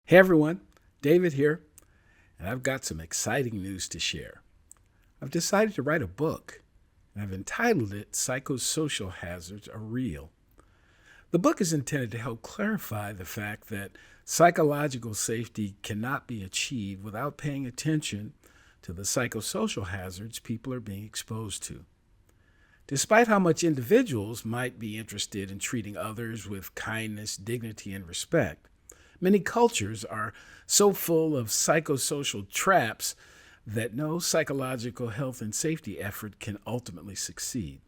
Hey everyone, David here, and I've got some exciting news to share. I've decided to write a book, and I've entitled it Psychosocial Hazards Are Real. The book is intended to help clarify the fact that psychological safety cannot be achieved without paying attention to the psychosocial hazards people are being exposed to. Despite how much individuals might be interested in treating others with kindness, dignity, and respect, many cultures are so full of psychosocial traps that no psychological health and safety effort can ultimately succeed.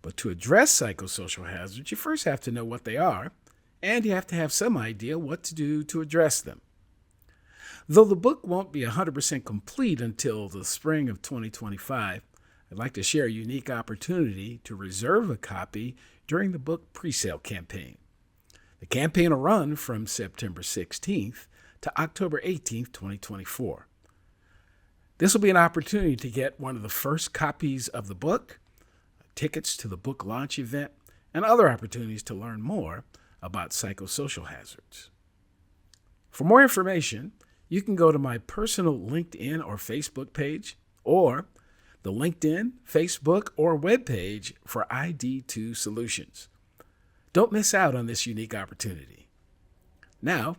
But to address psychosocial hazards, you first have to know what they are, and you have to have some idea what to do to address them. Though the book won't be 100% complete until the spring of 2025, I'd like to share a unique opportunity to reserve a copy during the book presale campaign. The campaign will run from September 16th to October 18th, 2024. This will be an opportunity to get one of the first copies of the book, tickets to the book launch event, and other opportunities to learn more about psychosocial hazards. For more information, you can go to my personal LinkedIn or Facebook page, or the LinkedIn, Facebook, or webpage for ID2 Solutions. Don't miss out on this unique opportunity. Now,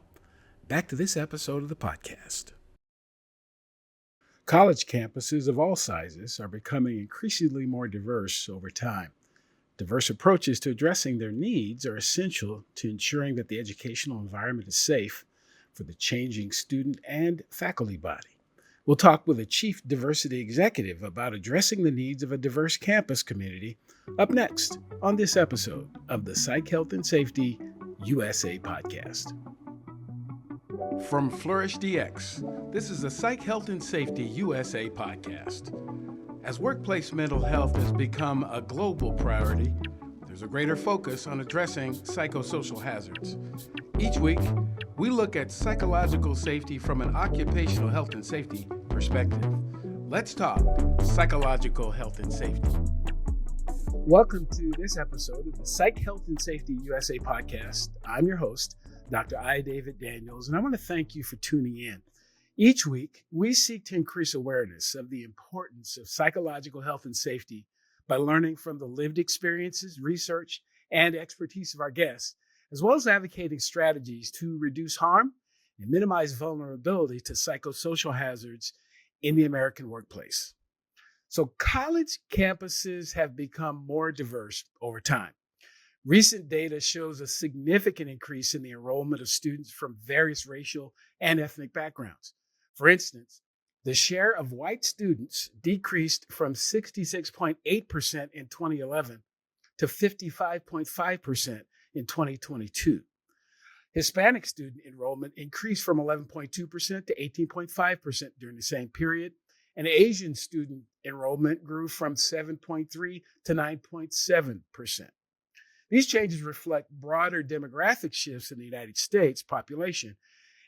back to this episode of the podcast. College campuses of all sizes are becoming increasingly more diverse over time. Diverse approaches to addressing their needs are essential to ensuring that the educational environment is safe for the changing student and faculty body. We'll talk with a chief diversity executive about addressing the needs of a diverse campus community up next on this episode of the Psych, Health, and Safety USA podcast. From Flourish DX, this is the Psych, Health, and Safety USA podcast. As workplace mental health has become a global priority, there's a greater focus on addressing psychosocial hazards. Each week, we look at psychological safety from an occupational health and safety perspective. Let's talk psychological health and safety. Welcome to this episode of the Psych, Health, and Safety USA podcast. I'm your host, Dr. I. David Daniels, and I want to thank you for tuning in. Each week, we seek to increase awareness of the importance of psychological health and safety by learning from the lived experiences, research, and expertise of our guests, as well as advocating strategies to reduce harm and minimize vulnerability to psychosocial hazards in the American workplace. So college campuses have become more diverse over time. Recent data shows a significant increase in the enrollment of students from various racial and ethnic backgrounds. For instance, the share of white students decreased from 66.8% in 2011 to 55.5% in 2022. Hispanic student enrollment increased from 11.2% to 18.5% during the same period, and Asian student enrollment grew from 7.3% to 9.7%. These changes reflect broader demographic shifts in the United States population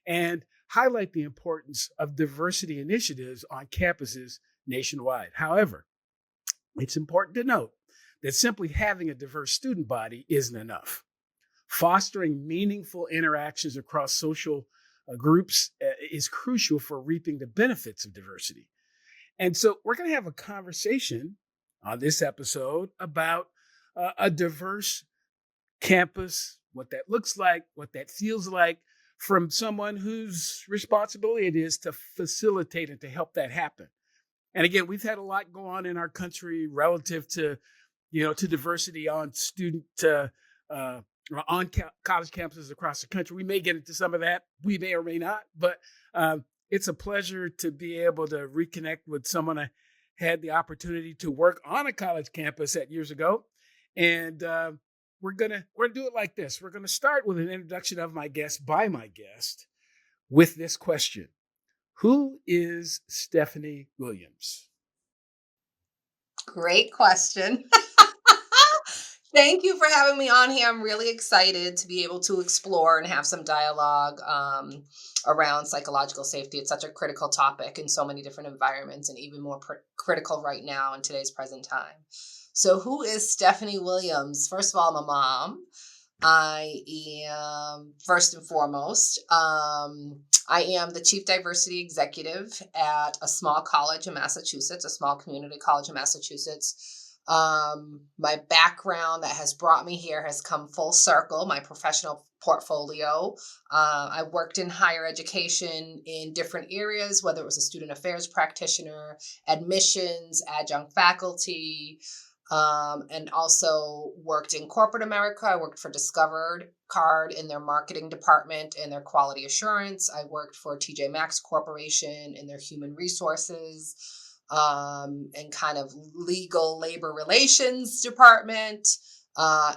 and highlight the importance of diversity initiatives on campuses nationwide. However, it's important to note that simply having a diverse student body isn't enough. Fostering meaningful interactions across social groups is crucial for reaping the benefits of diversity. And so we're going to have a conversation on this episode about a diverse campus, what that looks like, what that feels like, from someone whose responsibility it is to facilitate and to help that happen. And again, we've had a lot go on in our country relative to, to diversity on college campuses across the country. We may get into some of that. We may or may not, but it's a pleasure to be able to reconnect with someone I had the opportunity to work on a college campus years ago. And we're gonna do it like this. We're gonna start with an introduction of my guest by my guest with this question: who is Stephanie Willams? Great question. Thank you for having me on here. I'm really excited to be able to explore and have some dialogue around psychological safety. It's such a critical topic in so many different environments, and even more critical right now in today's present time. So who is Stephanie Willams? First of all, I'm a mom. I am first and foremost, I am the chief diversity executive at a small college in Massachusetts, a small community college in Massachusetts. My background that has brought me here has come full circle. My professional portfolio. I worked in higher education in different areas, whether it was a student affairs practitioner, admissions, adjunct faculty, and also worked in corporate America. I worked for Discovered Card in their marketing department and their quality assurance. I worked for TJ Maxx Corporation in their human resources and kind of legal labor relations department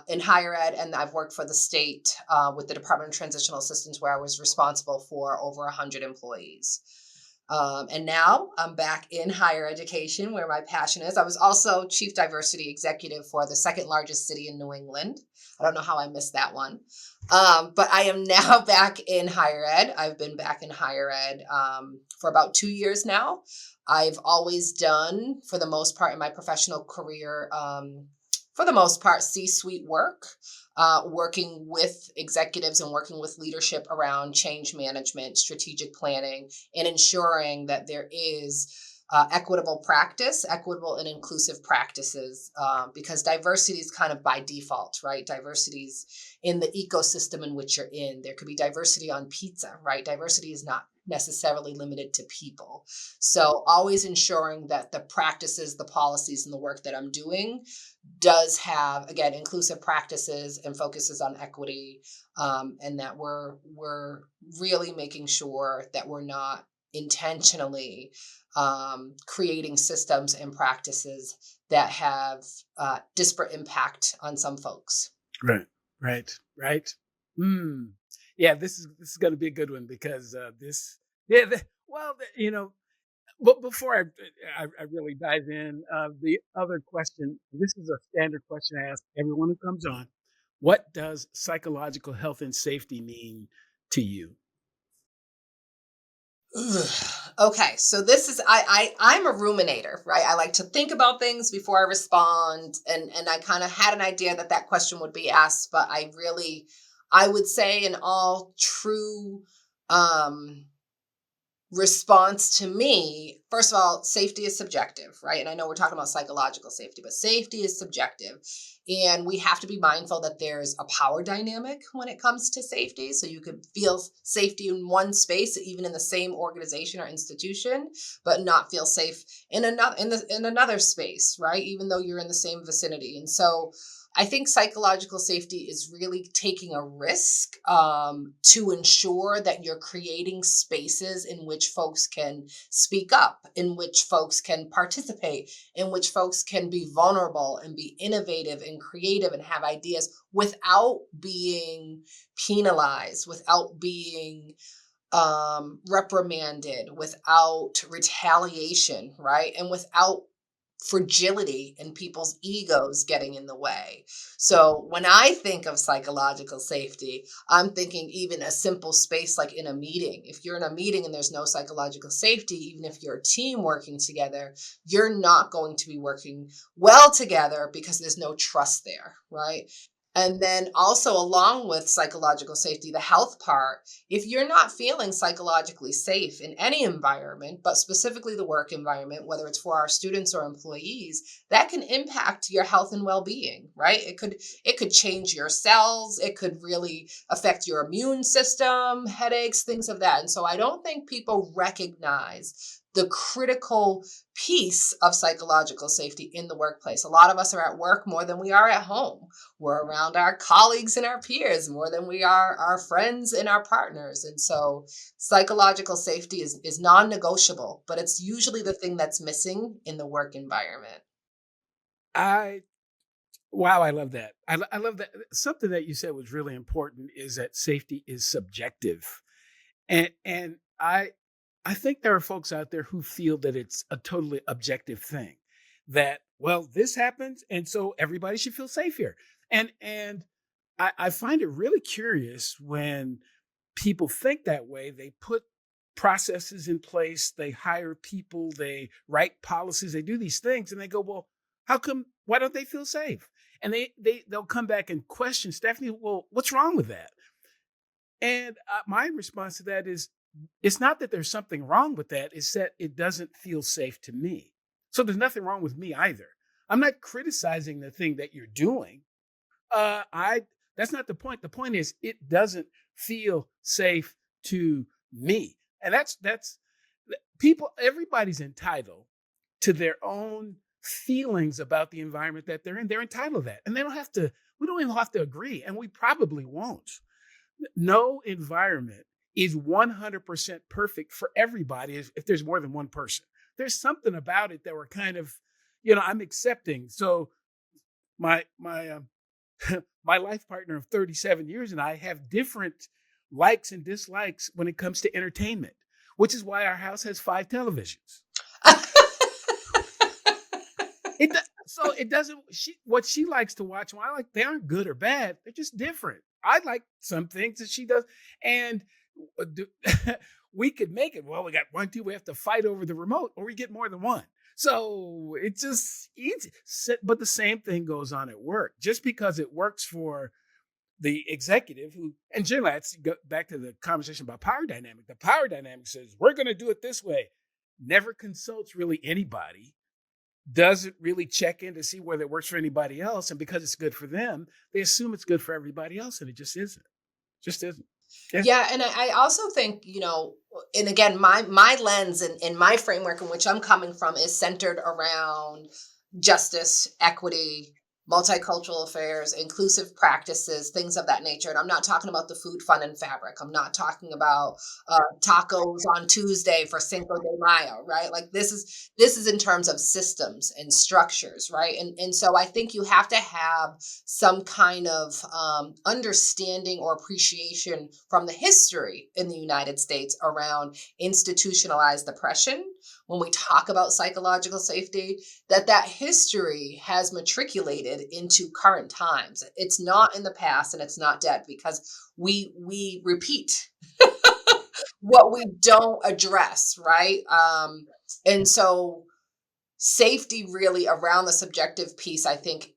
in higher ed. And I've worked for the state with the Department of Transitional Assistance, where I was responsible for over 100 employees. And now I'm back in higher education where my passion is. I was also chief diversity executive for the second largest city in New England. I don't know how I missed that one. But I am now back in higher ed. I've been back in higher ed for about 2 years now. I've always done, for the most part in my professional career, for the most part, C-suite work. Working with executives and working with leadership around change management, strategic planning, and ensuring that there is equitable practice, equitable and inclusive practices, because diversity is kind of by default, right? Diversity is in the ecosystem in which you're in. There could be diversity on pizza, right? Diversity is not necessarily limited to people. So always ensuring that the practices, the policies, and the work that I'm doing does have, again, inclusive practices and focuses on equity, and that we're really making sure that we're not intentionally creating systems and practices that have disparate impact on some folks. Right, right, right. Mm. Yeah, this is going to be a good one because this. Yeah, well, but before I really dive in, the other question. This is a standard question I ask everyone who comes on. What does psychological health and safety mean to you? Ugh. Okay, so this is I'm a ruminator, right? I like to think about things before I respond, and I kind of had an idea that that question would be asked, but I would say in all true um response to me, first of all, safety is subjective, right? And I know we're talking about psychological safety, but safety is subjective. And we have to be mindful that there's a power dynamic when it comes to safety. So you could feel safety in one space, even in the same organization or institution, but not feel safe in another space, right? Even though you're in the same vicinity. And so I think psychological safety is really taking a risk to ensure that you're creating spaces in which folks can speak up, in which folks can participate, in which folks can be vulnerable and be innovative and creative and have ideas without being penalized, without being reprimanded, without retaliation, right? And without fragility and people's egos getting in the way. So when I think of psychological safety, I'm thinking even a simple space like in a meeting. If you're in a meeting and there's no psychological safety, even if you're a team working together, you're not going to be working well together because there's no trust there, right? And then also, along with psychological safety, the health part, if you're not feeling psychologically safe in any environment, but specifically the work environment, whether it's for our students or employees, that can impact your health and well-being, right? It could change your cells, it could really affect your immune system, headaches, things of that. And so I don't think people recognize the critical piece of psychological safety in the workplace. A lot of us are at work more than we are at home. We're around our colleagues and our peers more than we are our friends and our partners. And so psychological safety is non-negotiable, but it's usually the thing that's missing in the work environment. I Wow, I love that. I love that. Something that you said was really important is that safety is subjective, and I think there are folks out there who feel that it's a totally objective thing. That, well, this happens, and so everybody should feel safe here. And I find it really curious when people think that way. They put processes in place, they hire people, they write policies, they do these things, and they go, well, how come? Why don't they feel safe? And they'll come back and question, Stephanie, well, what's wrong with that? And my response to that is, it's not that there's something wrong with that, it's that it doesn't feel safe to me. So there's nothing wrong with me either. I'm not criticizing the thing that you're doing. I That's not the point. The point is it doesn't feel safe to me. And that's people, everybody's entitled to their own feelings about the environment that they're in. They're entitled to that. And we don't even have to agree, and we probably won't. No environment is 100% perfect for everybody if there's more than one person. There's something about it that we're kind of, I'm accepting. So my my life partner of 37 years and I have different likes and dislikes when it comes to entertainment, which is why our house has 5 televisions. So it doesn't. What she likes to watch, well, they aren't good or bad. They're just different. I like some things that she does, and we could make it. Well, we got 1, 2. We have to fight over the remote, or we get more than one. So it's just easy. But the same thing goes on at work. Just because it works for the executive, and generally, let's go back to the conversation about power dynamic. The power dynamic says we're going to do it this way. Never consults really anybody. Doesn't really check in to see whether it works for anybody else. And because it's good for them, they assume it's good for everybody else. And it just isn't. Just isn't. Yeah. And I also think, and again, my lens and my framework in which I'm coming from is centered around justice, equity, multicultural affairs, inclusive practices, things of that nature. And I'm not talking about the food, fun, and fabric. I'm not talking about tacos on Tuesday for Cinco de Mayo, right? Like this is in terms of systems and structures, right? And so I think you have to have some kind of understanding or appreciation from the history in the United States around institutionalized oppression. When we talk about psychological safety, that history has matriculated into current times. It's not in the past and it's not dead because we repeat what we don't address, right? And so safety really around the subjective piece, I think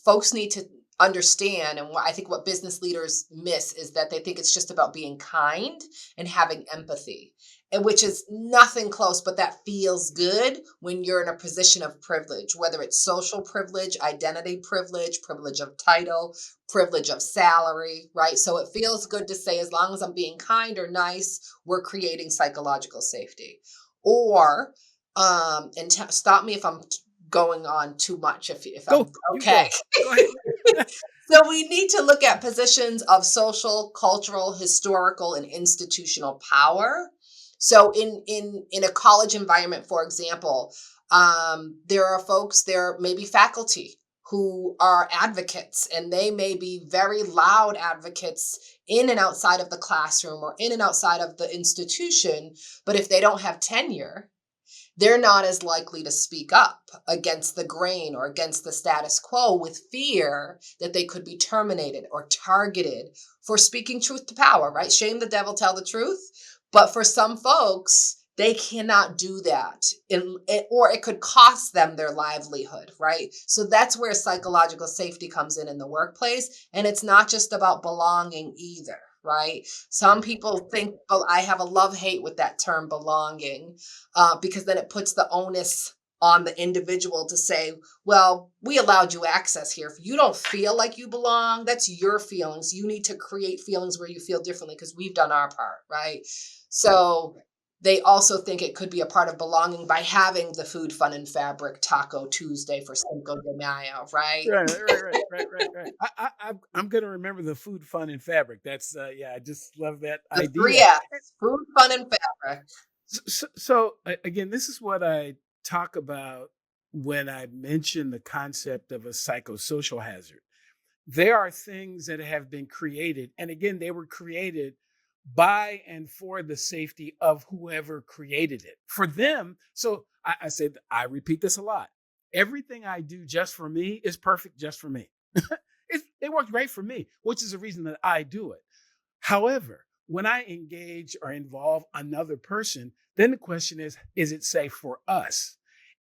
folks need to understand. And I think what business leaders miss is that they think it's just about being kind and having empathy. And which is nothing close, but that feels good when you're in a position of privilege, whether it's social privilege, identity privilege, privilege of title, privilege of salary, right? So it feels good to say, as long as I'm being kind or nice, we're creating psychological safety. Or, stop me if I'm going on too much, if I'm okay. Go ahead. So we need to look at positions of social, cultural, historical, and institutional power. So in a college environment, for example, there may be faculty who are advocates, and they may be very loud advocates in and outside of the classroom or in and outside of the institution. But if they don't have tenure, they're not as likely to speak up against the grain or against the status quo with fear that they could be terminated or targeted for speaking truth to power, right? Shame the devil, tell the truth. But for some folks, they cannot do that, or it could cost them their livelihood, right? So that's where psychological safety comes in the workplace. And it's not just about belonging either, right? Some people think, oh, I have a love-hate with that term belonging, because then it puts the onus on the individual to say, well, we allowed you access here. If you don't feel like you belong, that's your feelings. You need to create feelings where you feel differently because we've done our part, right? So they also think it could be a part of belonging by having the food, fun, and fabric Taco Tuesday for Cinco de Mayo, right? Right. I'm going to remember the food, fun, and fabric. That's, I just love that The idea. 3 F's, food, fun, and fabric. So again, this is what I talk about when I mention the concept of a psychosocial hazard. There are things that have been created, and again, they were created by and for the safety of whoever created it. For them, so I said, I repeat this a lot. Everything I do just for me is perfect just for me. It works great for me, which is the reason that I do it. However, when I engage or involve another person, then the question is it safe for us?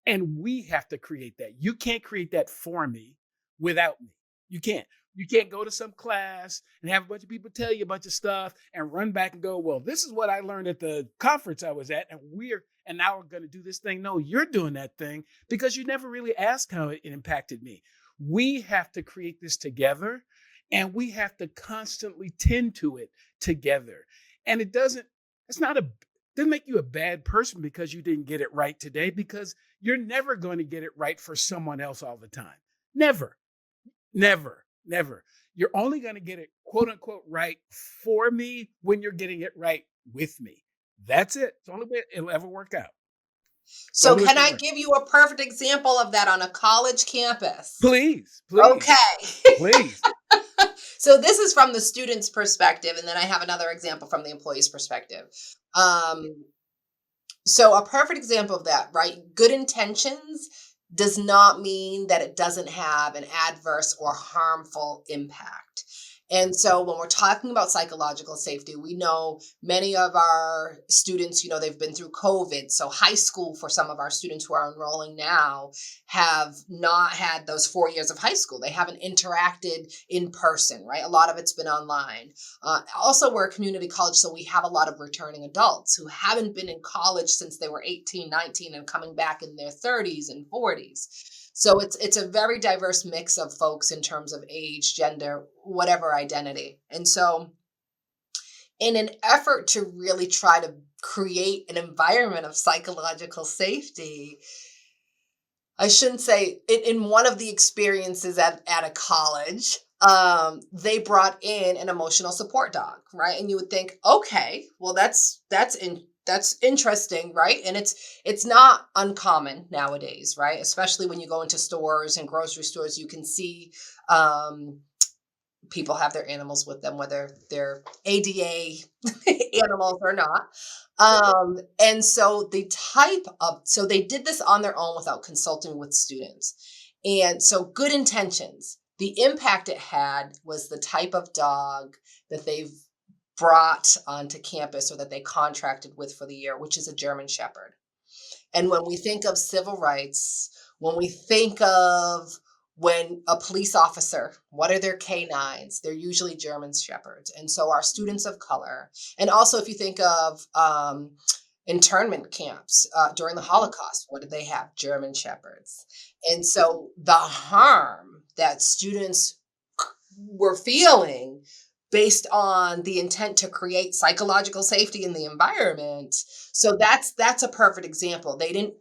And we have to create that. You can't create that for me. without me. You can't. You can't go to some class and have a bunch of people tell you a bunch of stuff and run back and go, well, this is what I learned at the conference I was at, and now we're going to do this thing. No, you're doing that thing because you never really asked how it impacted me. We have to create this together, and we have to constantly tend to it together. And it's not a, doesn't make you a bad person because you didn't get it right today, because you're never going to get it right for someone else all the time. Never, never, never. You're only going to get it, quote unquote, right for me when you're getting it right with me. That's it. It's the only way it'll ever work out. So can I give you a perfect example of that on a college campus? Please, please, Okay. please. So this is from the student's perspective, and then I have another example from the employee's perspective. Um, so a perfect example of that, right? Good intentions does not mean that it doesn't have an adverse or harmful impact. And so when we're talking about psychological safety, we know many of our students, they've been through COVID. So high school, for some of our students who are enrolling now, have not had those 4 years of high school. They haven't interacted in person, right? A lot of it's been online. Also, we're a community college, so we have a lot of returning adults who haven't been in college since they were 18, 19, and coming back in their 30s and 40s. So it's a very diverse mix of folks in terms of age, gender, whatever identity. And so in an effort to really try to create an environment of psychological safety, I shouldn't say in one of the experiences at a college, they brought in an emotional support dog, right? And you would think, okay, well, that's interesting, right? And it's not uncommon nowadays, right? Especially when you go into stores and grocery stores, you can see people have their animals with them, whether they're ADA animals or not. And so so they did this on their own without consulting with students. And so good intentions. The impact it had was the type of dog that they've brought onto campus or that they contracted with for the year, which is a German Shepherd. And when we think of civil rights, when we think of when a police officer, what are their canines? They're usually German Shepherds. And so our students of color, and also if you think of internment camps during the Holocaust, what did they have? German Shepherds. And so the harm that students were feeling based on the intent to create psychological safety in the environment. So that's a perfect example. They didn't,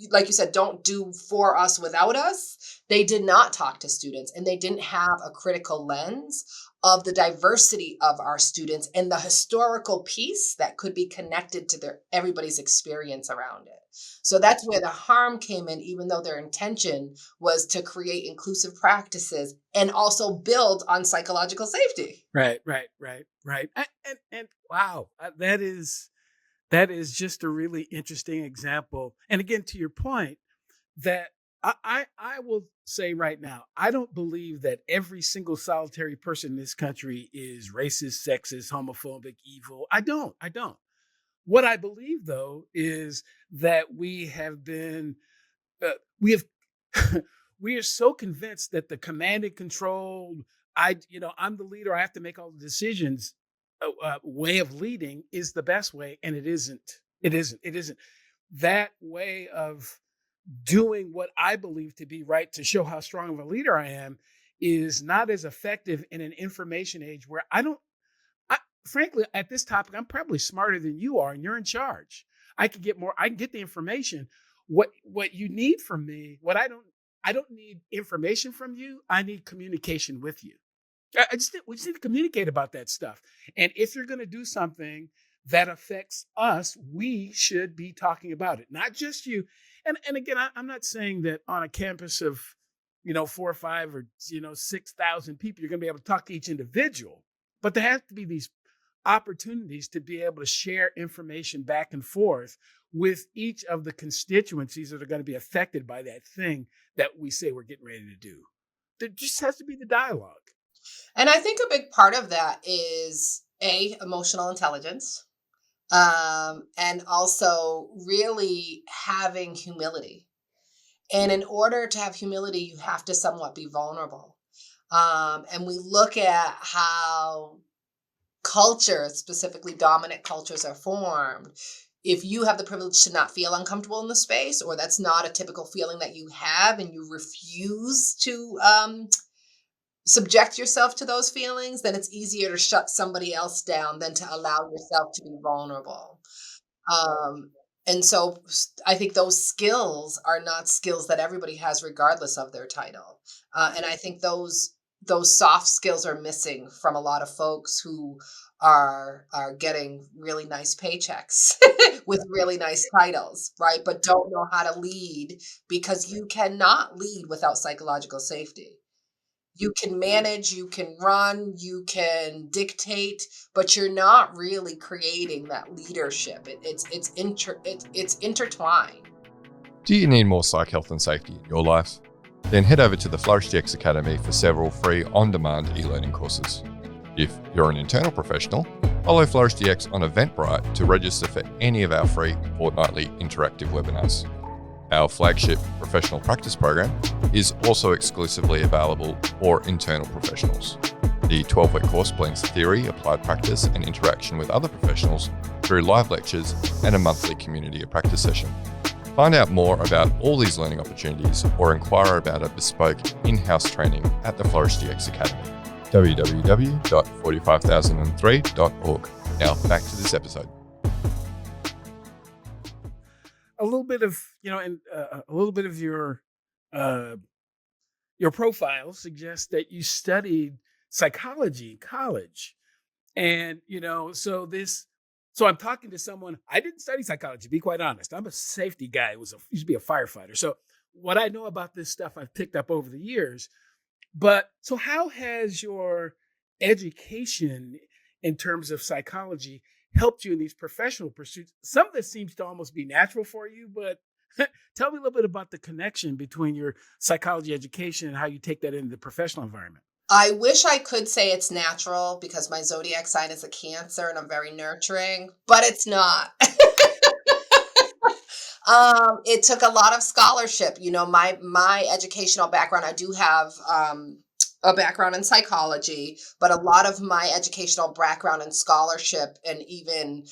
like you said, don't do for us without us. They did not talk to students, and they didn't have a critical lens of the diversity of our students and the historical piece that could be connected to everybody's experience around it. So that's where the harm came in, even though their intention was to create inclusive practices and also build on psychological safety. Right. And wow, that is just a really interesting example. And again, to your point, that I will say right now, I don't believe that every single solitary person in this country is racist, sexist, homophobic, evil. I don't. What I believe, though, is that we have been, we have, we are so convinced that the command and control, I'm the leader, I have to make all the decisions, way of leading is the best way. And it isn't. It isn't. That way of doing what I believe to be right to show how strong of a leader I am is not as effective in an information age where frankly, at this topic, I'm probably smarter than you are, and you're in charge. I can get the information. What you need from me, I don't need information from you. I need communication with you. We just need to communicate about that stuff. And if you're going to do something that affects us, we should be talking about it, not just you. And again, I'm not saying that on a campus of, 4 or 5 or 6,000 people, you're going to be able to talk to each individual, but there has to be these opportunities to be able to share information back and forth with each of the constituencies that are going to be affected by that thing that we say we're getting ready to do. There just has to be the dialogue. And I think a big part of that is emotional intelligence, and also really having humility. And in order to have humility, you have to somewhat be vulnerable. And we look at how cultures, specifically dominant cultures, are formed. If you have the privilege to not feel uncomfortable in the space, or that's not a typical feeling that you have, and you refuse to subject yourself to those feelings, then it's easier to shut somebody else down than to allow yourself to be vulnerable. Um, and so I think those skills are not skills that everybody has, regardless of their title. And I think those soft skills are missing from a lot of folks who are getting really nice paychecks with really nice titles, right? But don't know how to lead, because you cannot lead without psychological safety. You can manage, you can run, you can dictate, but you're not really creating that leadership. It's intertwined. Do you need more psych health and safety in your life? Then head over to the Flourish DX Academy for several free on-demand e-learning courses. If you're an internal professional, follow Flourish DX on Eventbrite to register for any of our free fortnightly interactive webinars. Our flagship professional practice program is also exclusively available for internal professionals. The 12-week course blends theory, applied practice, and interaction with other professionals through live lectures and a monthly community of practice session. Find out more about all these learning opportunities or inquire about a bespoke in-house training at the Flourish DX Academy. www.45003.org. Now back to this episode. A little bit of, and a little bit of your profile suggests that you studied psychology in college. And, so I'm talking to someone, I didn't study psychology, to be quite honest. I'm a safety guy. Used to be a firefighter. So what I know about this stuff, I've picked up over the years. But so how has your education in terms of psychology helped you in these professional pursuits? Some of this seems to almost be natural for you, but tell me a little bit about the connection between your psychology education and how you take that into the professional environment. I wish I could say it's natural, because my zodiac sign is a Cancer and I'm very nurturing, but it's not. It took a lot of scholarship. My educational background, I do have a background in psychology, but a lot of my educational background and scholarship and even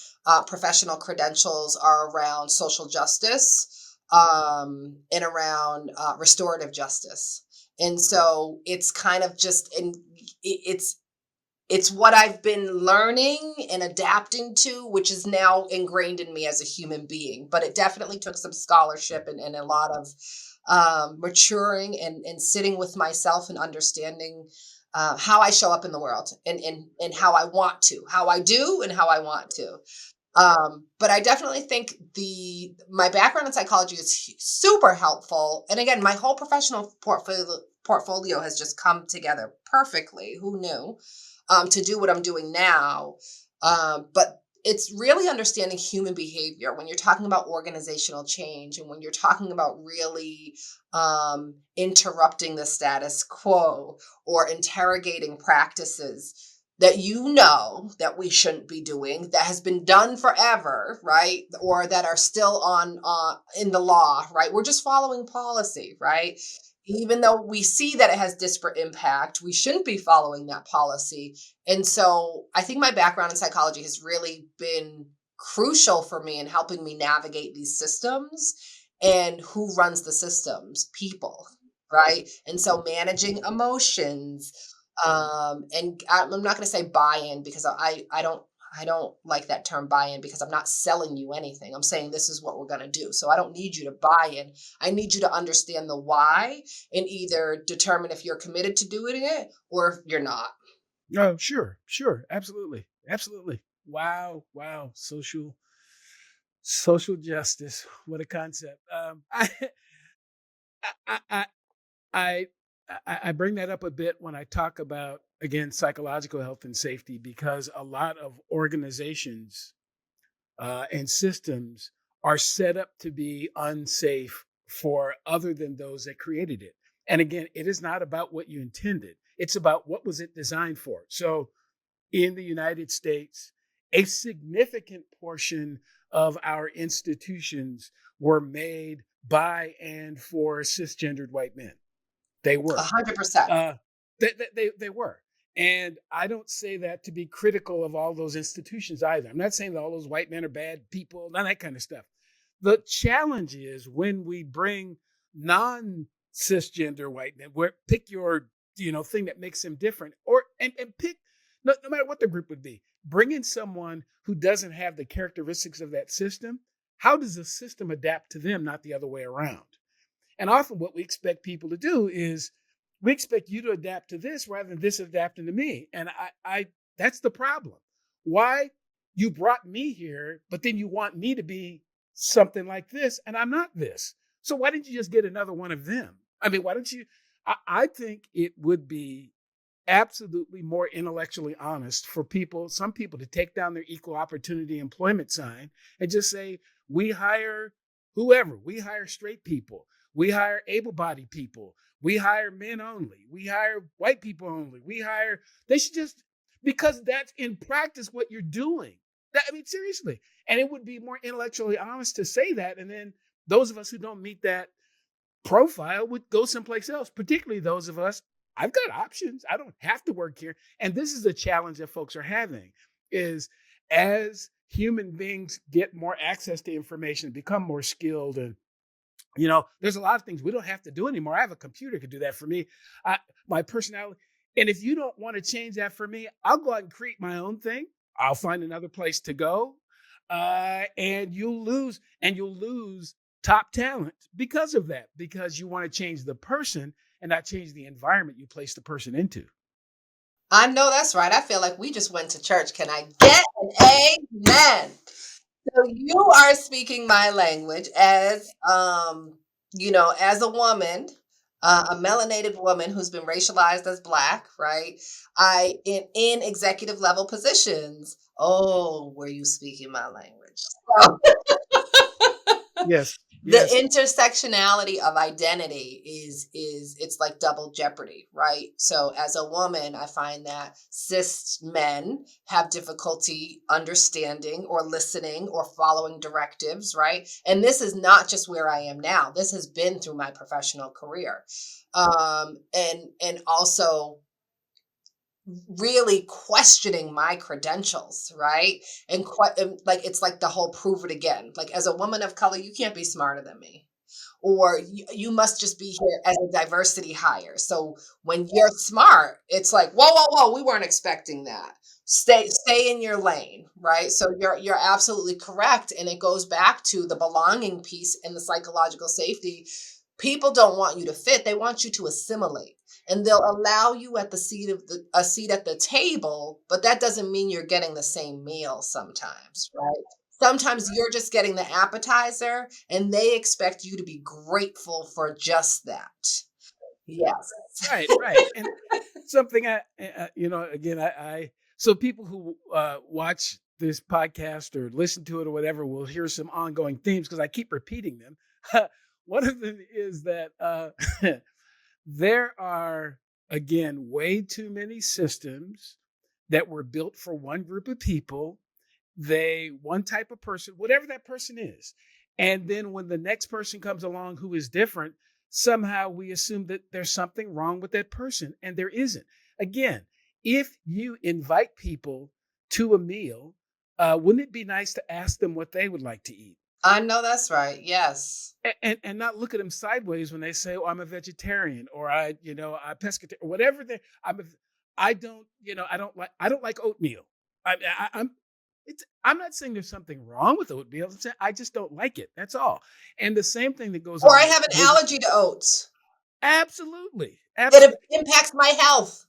professional credentials are around social justice, and around restorative justice. And so it's kind of just, it's what I've been learning and adapting to, which is now ingrained in me as a human being. But it definitely took some scholarship and a lot of maturing and sitting with myself and understanding how I show up in the world, and how I want to, how I do and how I want to. But I definitely think my background in psychology is super helpful. And again, my whole professional portfolio has just come together perfectly. Who knew? To do what I'm doing now. But it's really understanding human behavior when you're talking about organizational change, and when you're talking about really interrupting the status quo, or interrogating practices that that we shouldn't be doing, that has been done forever, right? Or that are still on in the law, right? We're just following policy, right? Even though we see that it has disparate impact, we shouldn't be following that policy. And so I think my background in psychology has really been crucial for me in helping me navigate these systems. And who runs the systems? People, right? And so managing emotions, and I'm not going to say buy-in, because I don't like that term buy-in, because I'm not selling you anything. I'm saying this is what we're going to do. So I don't need you to buy in. I need you to understand the why, and either determine if you're committed to doing it or if you're not. Oh, sure. Absolutely. Wow. Social justice. What a concept. I, I, I, I bring that up a bit when I talk about, again, psychological health and safety, because a lot of organizations and systems are set up to be unsafe for other than those that created it. And again, it is not about what you intended. It's about what was it designed for. So in the United States, a significant portion of our institutions were made by and for cisgendered white men. They were. 100%. They were. And I don't say that to be critical of all those institutions either. I'm not saying that all those white men are bad people, none of that kind of stuff. The challenge is when we bring non-cisgender white men, where pick your thing that makes them different, or and pick no matter what the group would be, bring in someone who doesn't have the characteristics of that system. How does the system adapt to them, not the other way around? And often what we expect people to do is we expect you to adapt to this rather than this adapting to me. And I that's the problem. Why you brought me here, but then you want me to be something like this, and I'm not this. So why didn't you just get another one of them? I mean, why don't you? I think it would be absolutely more intellectually honest for some people to take down their equal opportunity employment sign and just say, we hire whoever. We hire straight people. We hire able-bodied people. We hire men only. We hire white people only. They should just, because that's in practice what you're doing. Seriously. And it would be more intellectually honest to say that. And then those of us who don't meet that profile would go someplace else, particularly those of us, I've got options. I don't have to work here. And this is a challenge that folks are having, is as human beings get more access to information, become more skilled, and there's a lot of things we don't have to do anymore. I have a computer that can do that for me. My personality. And if you don't want to change that for me, I'll go out and create my own thing. I'll find another place to go. And you'll lose top talent because of that, because you want to change the person and not change the environment you place the person into. I know that's right. I feel like we just went to church. Can I get an amen? So you are speaking my language as, as a woman, a melanated woman who's been racialized as Black, right? In executive level positions. Oh, were you speaking my language? So, Yes. the intersectionality of identity is it's like double jeopardy, right? So as a woman, I find that cis men have difficulty understanding or listening or following directives, right? And this is not just where I am now. This has been through my professional career. And also really questioning my credentials, right? And like, it's like the whole prove it again. Like, as a woman of color, you can't be smarter than me. Or you must just be here as a diversity hire. So when you're smart, it's like, whoa, we weren't expecting that. Stay in your lane, right? So you're absolutely correct. And it goes back to the belonging piece and the psychological safety. People don't want you to fit. They want you to assimilate. And they'll allow you a seat at the table, but that doesn't mean you're getting the same meal sometimes, right? Sometimes you're just getting the appetizer, and they expect you to be grateful for just that. Yes. Right. And something so people who watch this podcast or listen to it or whatever will hear some ongoing themes because I keep repeating them. One of them is that there are, again, way too many systems that were built for one group of people, one type of person, whatever that person is. And then when the next person comes along who is different, somehow we assume that there's something wrong with that person, and there isn't. Again, if you invite people to a meal, wouldn't it be nice to ask them what they would like to eat? I know that's right. Yes. And not look at them sideways when they say, "Oh, I'm a vegetarian," or I pescatarian, or whatever. I don't like oatmeal. I'm not saying there's something wrong with oatmeal. I'm saying I just don't like it. That's all. And the same thing that goes on. Or I have an allergy to oats. Absolutely. It impacts my health.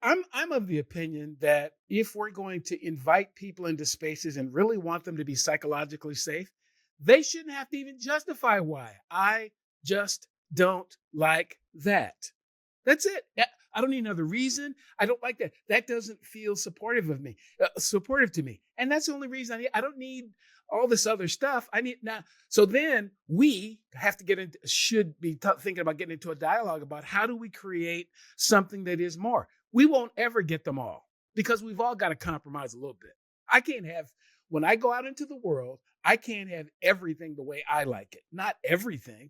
I'm of the opinion that if we're going to invite people into spaces and really want them to be psychologically safe, they shouldn't have to even justify why. I just don't like that. That's it. I don't need another reason. I don't like that. That doesn't feel supportive to me. And that's the only reason I don't need all this other stuff. I need now. So then we have to should be thinking about getting into a dialogue about how do we create something that is more. We won't ever get them all because we've all got to compromise a little bit. I can't have, when I go out into the world, I can't have everything the way I like it. Not everything.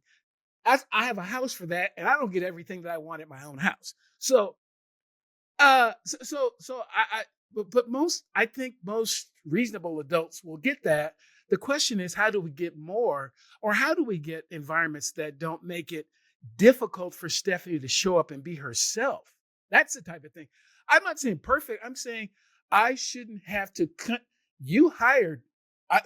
I have a house for that, and I don't get everything that I want at my own house. So, but I think most reasonable adults will get that. The question is, how do we get more, or how do we get environments that don't make it difficult for Stephanie to show up and be herself? That's the type of thing. I'm not saying perfect. I'm saying I shouldn't have to you hired,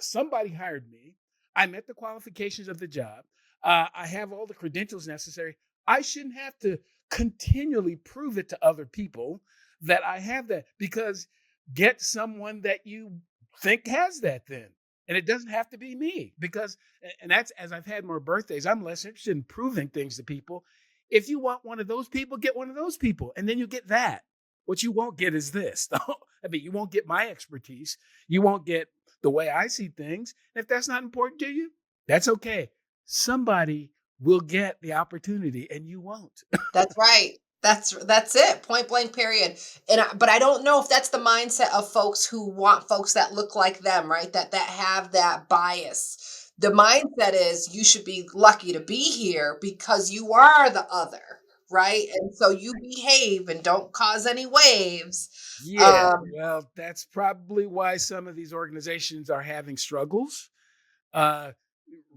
somebody hired me. I met the qualifications of the job. I have all the credentials necessary. I shouldn't have to continually prove it to other people that I have that, because get someone that you think has that then. And it doesn't have to be me, because, and that's, as I've had more birthdays, I'm less interested in proving things to people. If you want one of those people, get one of those people, and then you get that. What you won't get is this. I mean, you won't get my expertise. You won't get the way I see things. And if that's not important to you, that's okay. Somebody will get the opportunity and you won't. That's right. That's it. Point blank, period. But I don't know if that's the mindset of folks who want folks that look like them, right? That have that bias. The mindset is you should be lucky to be here because you are the other, right? And so you behave and don't cause any waves. Yeah, well, that's probably why some of these organizations are having struggles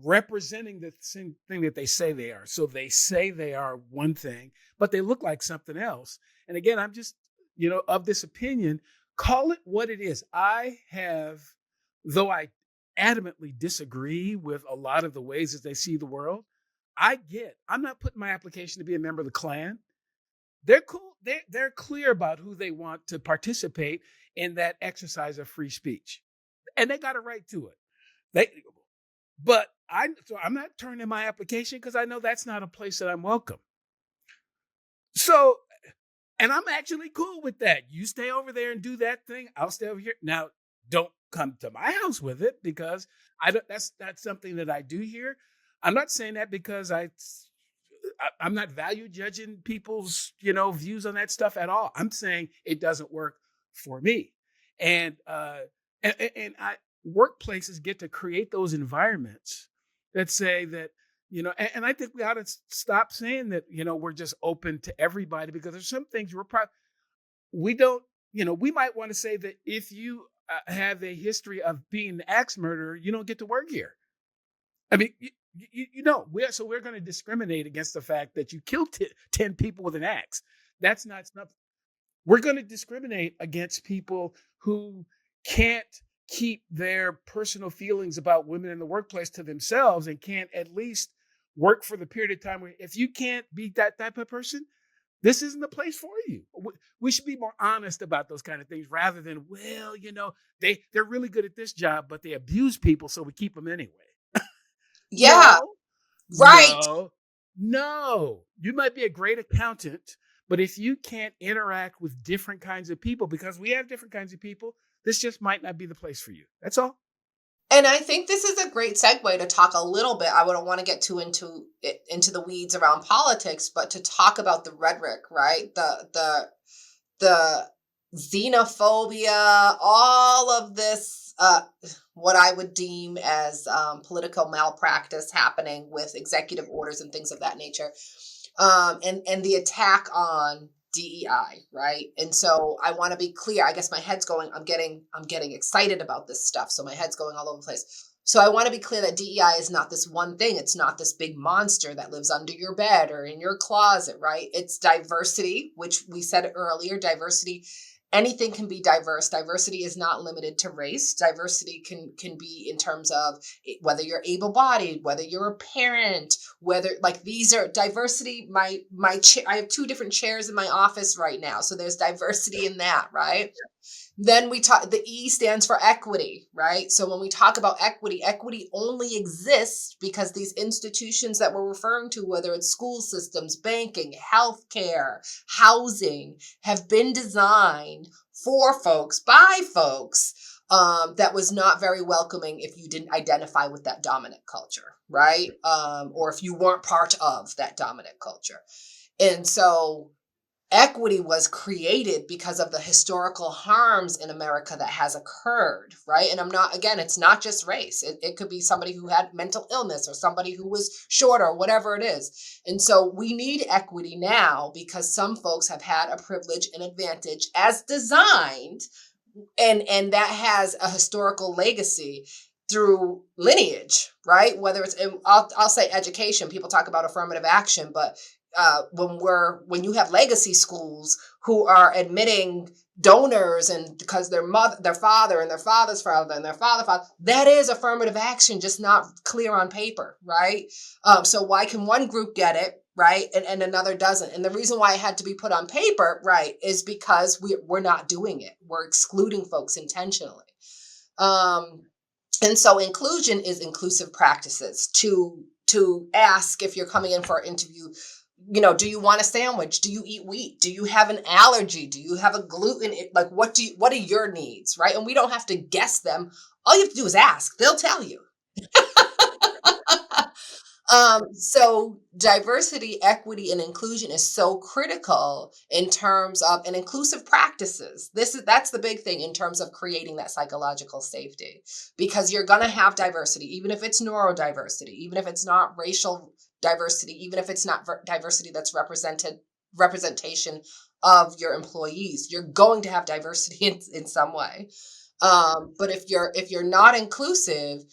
representing the same thing that they say they are. So they say they are one thing, but they look like something else. And again, I'm just, of this opinion, call it what it is. Though I adamantly disagree with a lot of the ways that they see the world, I'm not putting my application to be a member of the Klan. They're cool. They're clear about who they want to participate in that exercise of free speech, and they got a right to it. But I'm not turning in my application because I know that's not a place that I'm welcome. So, and I'm actually cool with that. You stay over there and do that thing. I'll stay over here. Now, don't come to my house with it, because that's something that I do here. I'm not saying that because I'm not value judging people's, views on that stuff at all. I'm saying it doesn't work for me. And workplaces get to create those environments that say that, and I think we ought to stop saying that, we're just open to everybody, because there's some things we don't, we might want to say that if you have a history of being an axe murderer, you don't get to work here. I mean, we're going to discriminate against the fact that you killed 10 people with an axe. That's not something. We're going to discriminate against people who can't keep their personal feelings about women in the workplace to themselves and can't at least work for the period of time where, if you can't be that type of person, this isn't the place for you. We should be more honest about those kind of things rather than, well, they're really good at this job, but they abuse people, so we keep them anyway. Yeah. No, right. No. You might be a great accountant, but if you can't interact with different kinds of people, because we have different kinds of people, this just might not be the place for you. That's all. And I think this is a great segue to talk a little bit. I wouldn't want to get too into the weeds around politics, but to talk about the rhetoric, right? The xenophobia, all of this, what I would deem as political malpractice happening with executive orders and things of that nature, and the attack on DEI, right? And so I want to be clear. I guess my head's going. I'm getting excited about this stuff, so my head's going all over the place. So I want to be clear that DEI is not this one thing. It's not this big monster that lives under your bed or in your closet, right? It's diversity, which we said earlier. Diversity. Anything can be diverse. Diversity is not limited to race. Diversity can be in terms of whether you're able-bodied, whether you're a parent, whether these are diversity. I have 2 different chairs in my office right now. So there's diversity in that, right? Then we talk, the E stands for equity, right? So when we talk about equity only exists because these institutions that we're referring to, whether it's school systems, banking, healthcare, housing, have been designed for folks, by folks, that was not very welcoming if you didn't identify with that dominant culture, right? Or if you weren't part of that dominant culture. And so equity was created because of the historical harms in America that has occurred, right? And it's not just race. It could be somebody who had mental illness or somebody who was short or whatever it is. And so we need equity now because some folks have had a privilege and advantage as designed, and that has a historical legacy through lineage, right? Whether it's, I'll say education, people talk about affirmative action, but when you have legacy schools who are admitting donors and because their father and their father's father and their father, that is affirmative action, just not clear on paper, right? So why can one group get it, right, and another doesn't? And the reason why it had to be put on paper, right, is because we're not doing it. We're excluding folks intentionally. And so inclusion is inclusive practices to ask if you're coming in for an interview, do you want a sandwich? Do you eat wheat? Do you have an allergy? Do you have a gluten? Like, what are your needs, right? And we don't have to guess them. All you have to do is ask. They'll tell you. So diversity, equity, and inclusion is so critical in terms of and inclusive practices. That's the big thing in terms of creating that psychological safety, because you're going to have diversity, even if it's neurodiversity, even if it's not racial diversity, even if it's not diversity that's representation of your employees. You're going to have diversity in some way. But if you're not inclusive,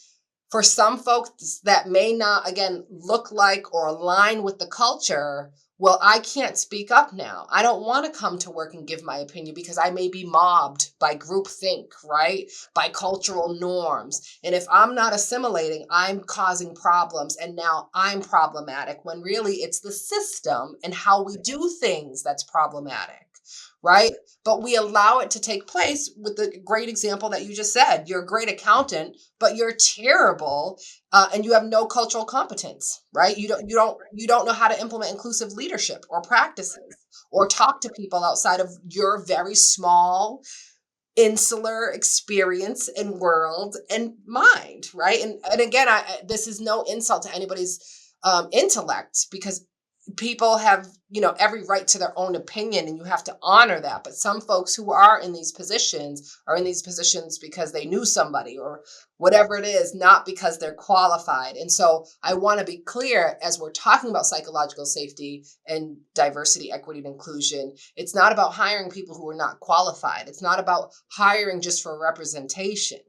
for some folks that may not, again, look like or align with the culture, well, I can't speak up now. I don't want to come to work and give my opinion because I may be mobbed by groupthink, right? By cultural norms. And if I'm not assimilating, I'm causing problems. And now I'm problematic when really it's the system and how we do things that's problematic. Right? But we allow it to take place with the great example that you just said. You're a great accountant, but you're terrible, and you have no cultural competence, right? You don't know how to implement inclusive leadership or practices or talk to people outside of your very small, insular experience and world and mind, right? And again, this is no insult to anybody's intellect, because people have, every right to their own opinion, and you have to honor that. But some folks who are in these positions are in these positions because they knew somebody or whatever it is, not because they're qualified. And so I want to be clear, as we're talking about psychological safety and diversity, equity, and inclusion, it's not about hiring people who are not qualified. It's not about hiring just for representation.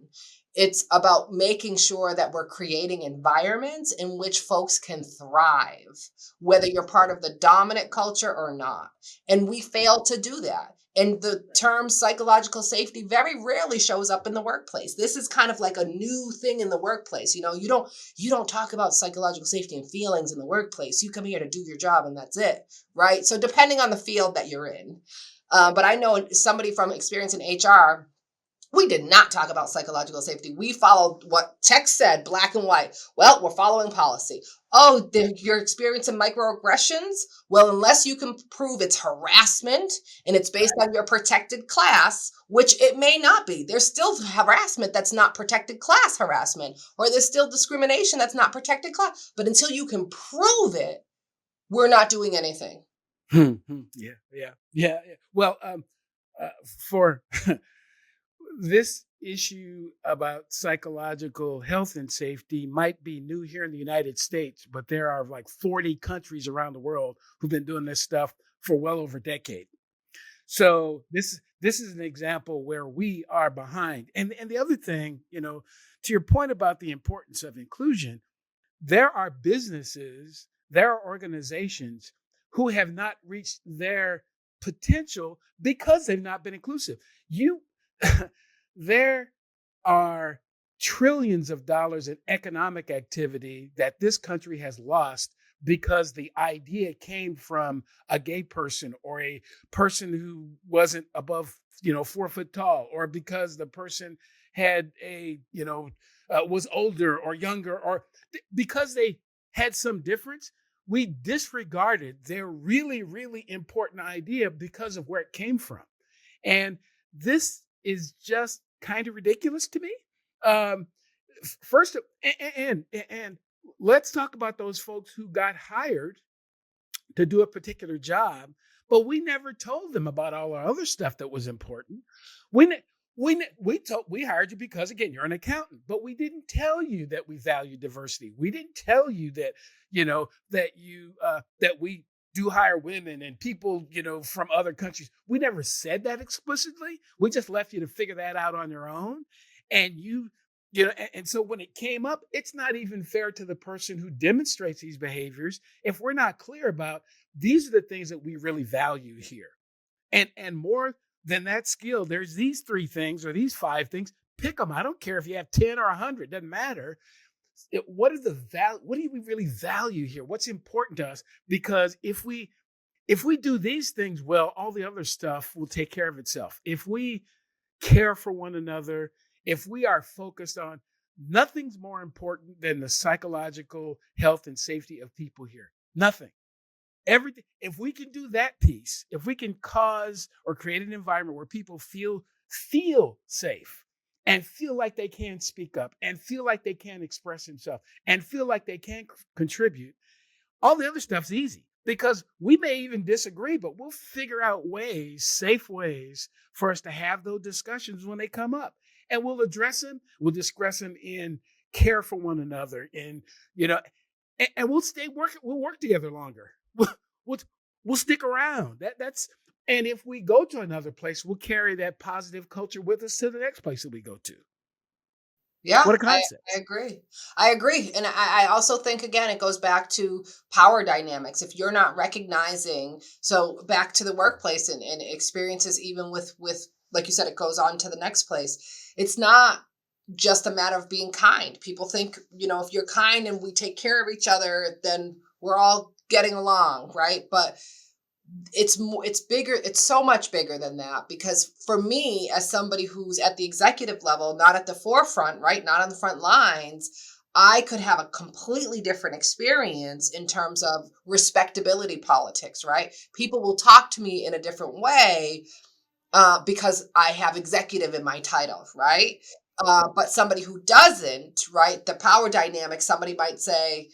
It's about making sure that we're creating environments in which folks can thrive, whether you're part of the dominant culture or not. And we fail to do that. And the term psychological safety very rarely shows up in the workplace. This is kind of like a new thing in the workplace. You don't talk about psychological safety and feelings in the workplace. You come here to do your job and that's it, right? So depending on the field that you're in. But I know somebody from experience in HR, we did not talk about psychological safety. We followed what text said, black and white. Well, we're following policy. Oh, you're experiencing microaggressions? Well, unless you can prove it's harassment and it's based on your protected class, which it may not be. There's still harassment that's not protected class harassment, or there's still discrimination that's not protected class. But until you can prove it, we're not doing anything. Yeah. Well, for this issue about psychological health and safety might be new here in the United States, but there are like 40 countries around the world who've been doing this stuff for well over a decade. So this is an example where we are behind. And the other thing, to your point about the importance of inclusion, there are businesses, there are organizations who have not reached their potential because they've not been inclusive. There are trillions of dollars in economic activity that this country has lost because the idea came from a gay person or a person who wasn't above, 4 foot tall, or because the person had was older or younger, or because they had some difference. We disregarded their really, really important idea because of where it came from. And this is just kind of ridiculous to me. First, and let's talk about those folks who got hired to do a particular job, but we never told them about all our other stuff that was important. We ne- we hired you because, again, you're an accountant, but we didn't tell you that we value diversity. We didn't tell you that that we do hire women and people from other countries. We never said that explicitly. We just left you to figure that out on your own. And and so when it came up, it's not even fair to the person who demonstrates these behaviors if we're not clear about these are the things that we really value here. And more than that skill, there's these 3 things or these 5 things. Pick them. I don't care if you have 10 or 100, doesn't matter. What is the value? What do we really value here? What's important to us? Because if we do these things well, all the other stuff will take care of itself. If we care for one another, if we are focused on nothing's more important than the psychological health and safety of people here. Nothing. Everything. If we can do that piece, if we can cause or create an environment where people feel safe and feel like they can speak up and feel like they can express themselves and feel like they can contribute, all the other stuff's easy, because we may even disagree, but we'll figure out ways, safe ways for us to have those discussions when they come up, and we'll address them. We'll discuss them in care for one another, and we'll we'll work together longer. We'll stick around. And if we go to another place, we'll carry that positive culture with us to the next place that we go to. Yeah, What a I concept. agree. I agree. And I also think, again, it goes back to power dynamics. If you're not recognizing, so back to the workplace and experiences, even with, like you said, it goes on to the next place. It's not just a matter of being kind. People think, if you're kind and we take care of each other, then we're all getting along, right? But it's bigger. It's so much bigger than that, because for me, as somebody who's at the executive level, not at the forefront, right? Not on the front lines, I could have a completely different experience in terms of respectability politics, right? People will talk to me in a different way because I have executive in my title, right? But somebody who doesn't, right? The power dynamic, somebody might say,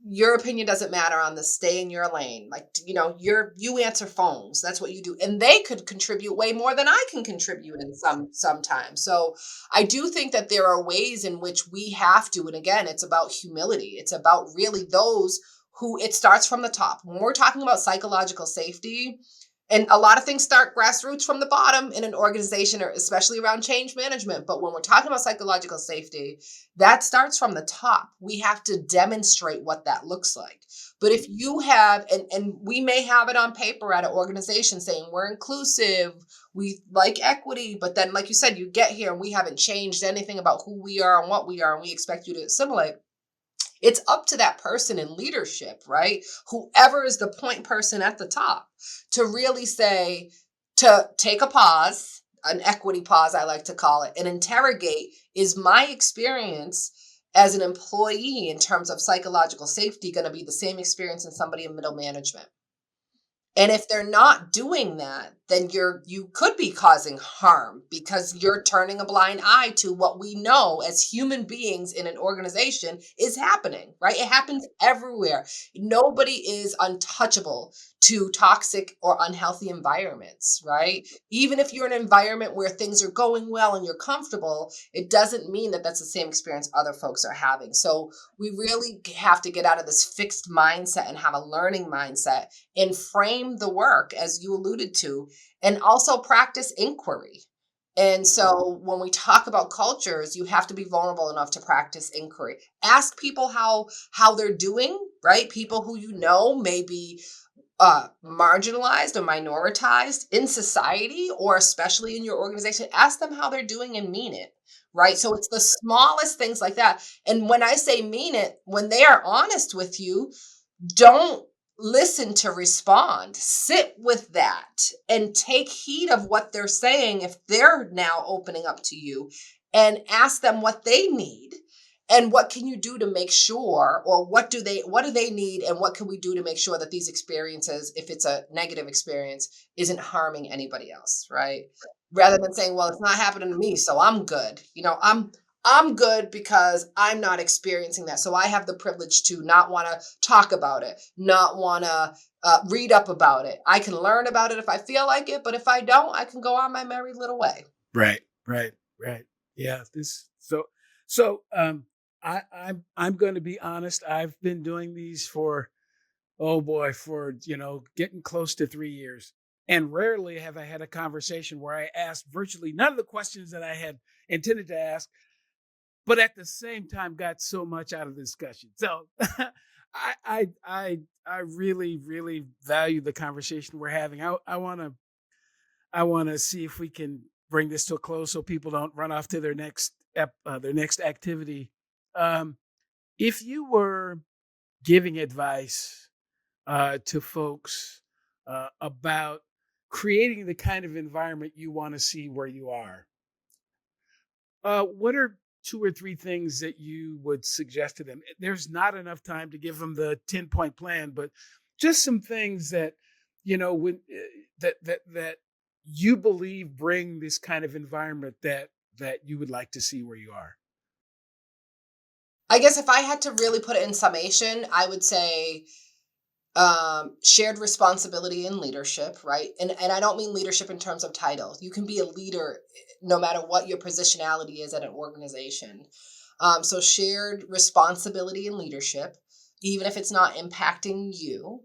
your opinion doesn't matter on this, stay in your lane. Like, you answer phones. That's what you do. And they could contribute way more than I can contribute in sometimes. So I do think that there are ways in which we have to, and again, it's about humility. It's about really those who, it starts from the top. When we're talking about psychological safety, and a lot of things start grassroots from the bottom in an organization, or especially around change management. But when we're talking about psychological safety, that starts from the top. We have to demonstrate what that looks like. But if you have, and we may have it on paper at an organization saying we're inclusive, we like equity, but then, like you said, you get here and we haven't changed anything about who we are and what we are, and we expect you to assimilate. It's up to that person in leadership, right? Whoever is the point person at the top, to really say, to take a pause, an equity pause, I like to call it, and interrogate, is my experience as an employee in terms of psychological safety going to be the same experience as somebody in middle management? And if they're not doing that, then you could be causing harm, because you're turning a blind eye to what we know as human beings in an organization is happening, right? It happens everywhere. Nobody is untouchable to toxic or unhealthy environments, right? Even if you're in an environment where things are going well and you're comfortable, it doesn't mean that that's the same experience other folks are having. So we really have to get out of this fixed mindset and have a learning mindset and frame the work, as you alluded to, and also practice inquiry. And so when we talk about cultures, you have to be vulnerable enough to practice inquiry. Ask people how they're doing, right? People who may be marginalized or minoritized in society, or especially in your organization. Ask them how they're doing and mean it, right? So it's the smallest things like that. And when I say mean it, when they are honest with you, don't listen to respond. Sit with that and take heed of what they're saying if they're now opening up to you, and ask them what they need and what can you do to make sure, or what do they need, and what can we do to make sure that these experiences, if it's a negative experience, isn't harming anybody else, right? Rather than saying, well, it's not happening to me, so I'm good. I'm good because I'm not experiencing that. So I have the privilege to not want to talk about it, not want to read up about it. I can learn about it if I feel like it, but if I don't, I can go on my merry little way. Right, right, right. Yeah. I'm going to be honest. I've been doing these for, oh boy, for, getting close to 3 years. And rarely have I had a conversation where I asked virtually none of the questions that I had intended to ask, but at the same time got so much out of the discussion. So I really, really value the conversation we're having. I want to see if we can bring this to a close so people don't run off to their next activity. Um, if you were giving advice to folks about creating the kind of environment you want to see where you are, what are 2 or 3 things that you would suggest to them? There's not enough time to give them the 10-point plan, but just some things that when that you believe bring this kind of environment that you would like to see where you are. I guess if I had to really put it in summation, I would say shared responsibility and leadership, right? And I don't mean leadership in terms of title. You can be a leader no matter what your positionality is at an organization. So shared responsibility and leadership, even if it's not impacting you,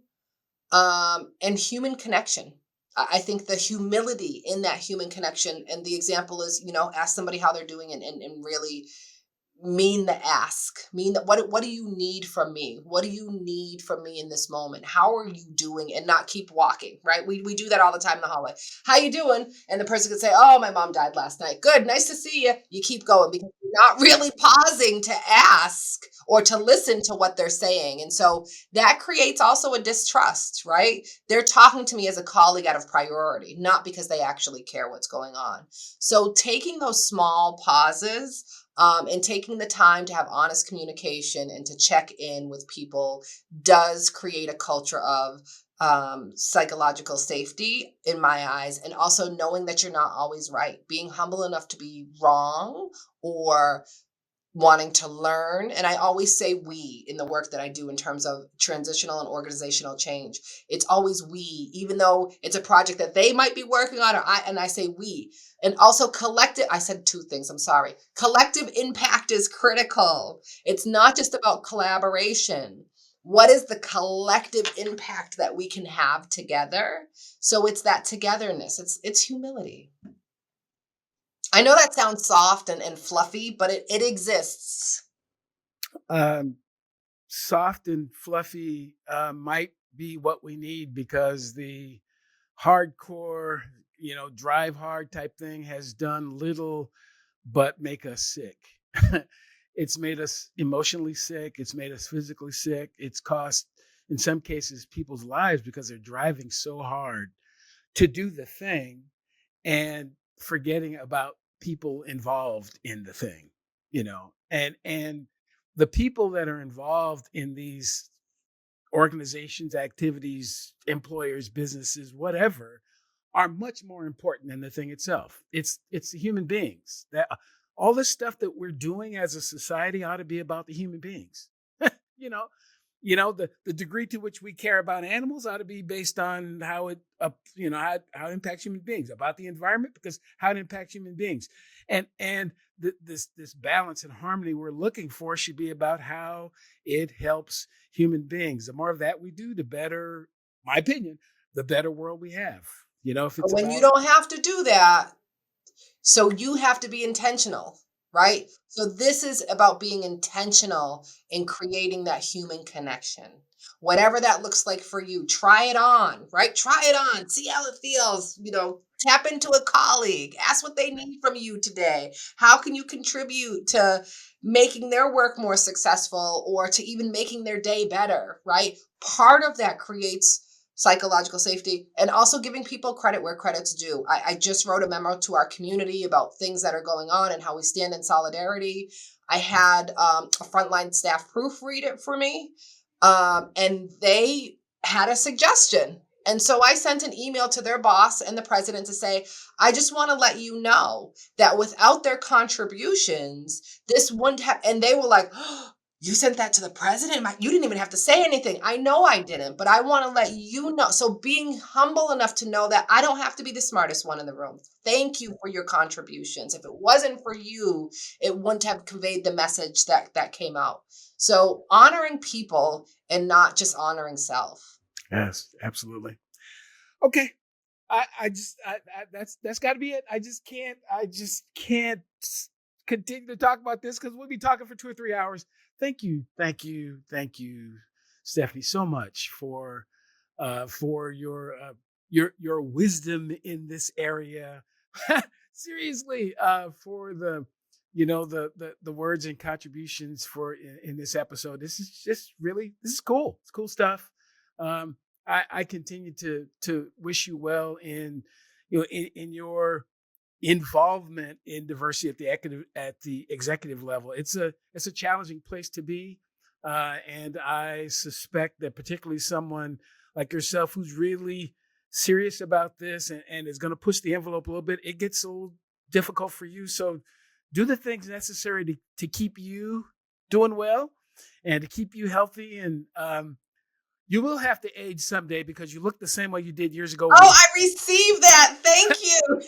and human connection. I think the humility in that human connection, and the example is, ask somebody how they're doing, and really mean the ask, mean that what do you need from me, what do you need from me in this moment, how are you doing, and not keep walking, right? We do that all the time in the hallway. How you doing? And the person could say, oh, my mom died last night. Good, nice to see you. You keep going because you're not really pausing to ask or to listen to what they're saying. And so that creates also a distrust, right? They're talking to me as a colleague out of priority, not because they actually care what's going on. So taking those small pauses, and taking the time to have honest communication and to check in with people does create a culture of psychological safety in my eyes. And also knowing that you're not always right, being humble enough to be wrong or wanting to learn. And I always say we in the work that I do in terms of transitional and organizational change. It's always we, even though it's a project that they might be working on, and I say we. And also collective, I said 2 things, I'm sorry. Collective impact is critical. It's not just about collaboration. What is the collective impact that we can have together? So it's that togetherness. It's humility. I know that sounds soft and fluffy, but it exists. Um, Soft and fluffy might be what we need because the hardcore, drive hard type thing has done little but make us sick. It's made us emotionally sick. It's made us physically sick. It's cost, in some cases, people's lives because they're driving so hard to do the thing and forgetting about people involved in the thing, and the people that are involved in these organizations, activities, employers, businesses, whatever, are much more important than the thing itself. It's the human beings. That all this stuff that we're doing as a society ought to be about the human beings. you know, the degree to which we care about animals ought to be based on how it how it impacts human beings, about the environment because how it impacts human beings, and this balance and harmony we're looking for should be about how it helps human beings. The more of that we do, the better, my opinion, the better world we have. If But it's when you about don't have to do that, so you have to be intentional, right? So this is about being intentional in creating that human connection. Whatever that looks like for you, try it on, right? Try it on, see how it feels, tap into a colleague, ask what they need from you today. How can you contribute to making their work more successful or to even making their day better, right? Part of that creates psychological safety, and also giving people credit where credit's due. I just wrote a memo to our community about things that are going on and how we stand in solidarity. I had a frontline staff proofread it for me, and they had a suggestion. And so I sent an email to their boss and the president to say, I just want to let you know that without their contributions, this wouldn't have. And they were like, oh, you sent that to the president? You didn't even have to say anything. I know I didn't, but I want to let you know. So being humble enough to know that I don't have to be the smartest one in the room. Thank you for your contributions. If it wasn't for you, it wouldn't have conveyed the message that came out. So honoring people and not just honoring self. Yes, absolutely. Okay. That's got to be it. I just can't continue to talk about this because we'll be talking for 2 or 3 hours. Thank you, Stephanie, so much for your wisdom in this area. Seriously, for the words and contributions in this episode. This is cool. It's cool stuff. I continue to wish you well in your involvement in diversity at the executive level. It's a challenging place to be, and I suspect that particularly someone like yourself who's really serious about this and is going to push the envelope a little bit, it gets a little difficult for you. So do the things necessary to keep you doing well and to keep you healthy. And you will have to age someday because you look the same way you did years ago. Oh, I received that. Thank you.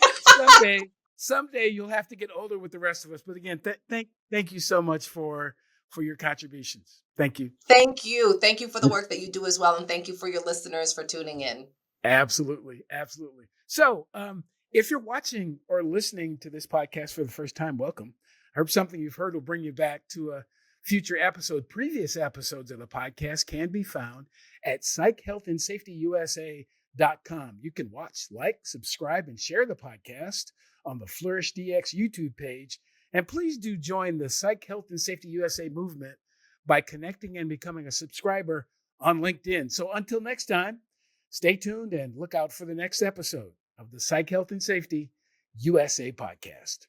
someday you'll have to get older with the rest of us. But again, thank you so much for your contributions. Thank you. Thank you. Thank you for the work that you do as well. And thank you for your listeners for tuning in. Absolutely. Absolutely. So if you're watching or listening to this podcast for the first time, welcome. I hope something you've heard will bring you back to a future episode. Previous episodes of the podcast can be found at psychhealthandsafetyusa.com. You can watch, like, subscribe, and share the podcast on the Flourish DX YouTube page. And please do join the Psych Health and Safety USA movement by connecting and becoming a subscriber on LinkedIn. So until next time, stay tuned and look out for the next episode of the Psych Health and Safety USA podcast.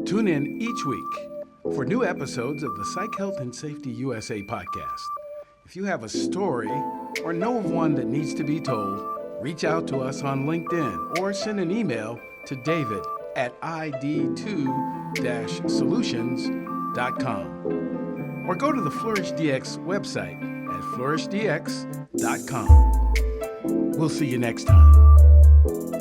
Tune in each week for new episodes of the Psych Health and Safety USA podcast. If you have a story or know of one that needs to be told, reach out to us on LinkedIn or send an email to david@id2-solutions.com or go to the Flourish DX website at flourishdx.com. We'll see you next time.